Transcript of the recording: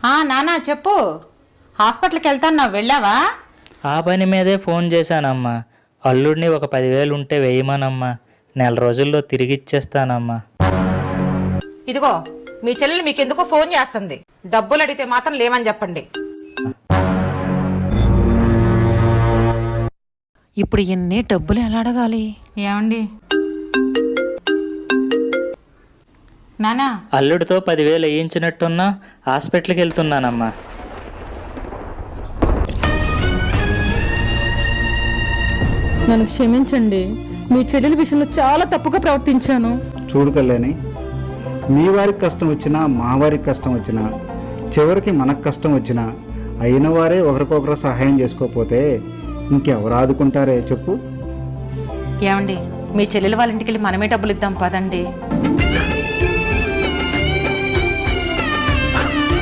నానా చెప్పు. హాస్పిటల్కి వెళ్తాను, వెళ్ళావా? ఆ పని మీదే ఫోన్ చేశానమ్మా. అల్లుడిని ఒక 10,000 ఉంటే వేయమనమ్మా. నెల రోజుల్లో తిరిగి ఇచ్చేస్తానమ్మా. ఇదిగో మీ చెల్లెలు మీకెందుకో ఫోన్ చేస్తుంది. డబ్బులు అడిగితే మాత్రం లేవని చెప్పండి. ఇప్పుడు ఎన్ని డబ్బులు ఎలా అడగాలి? ఏమండి నానా, అల్లుడితో 10,000 వేయించినట్టున్నా హాస్పిటల్కి వెళ్తున్నానమ్మా. నన్ను క్షమించండి, మీ చెల్లెల విషయంలో చాలా తప్పుగా ప్రవర్తించాను. చూడు కళ్యాణి, మీ వారికి కష్టం వచ్చినా మా వారికి కష్టం వచ్చినా చివరికి మనకు కష్టం వచ్చినా అయిన వారే ఒకరికొకరు సహాయం చేసుకోకపోతే ఇంకెవరు ఆదుకుంటారే చెప్పు. ఏమండి మీ చెల్లెలు వాళ్ళ ఇంటికి వెళ్ళి మనమే డబ్బులు ఇద్దాం పదండి.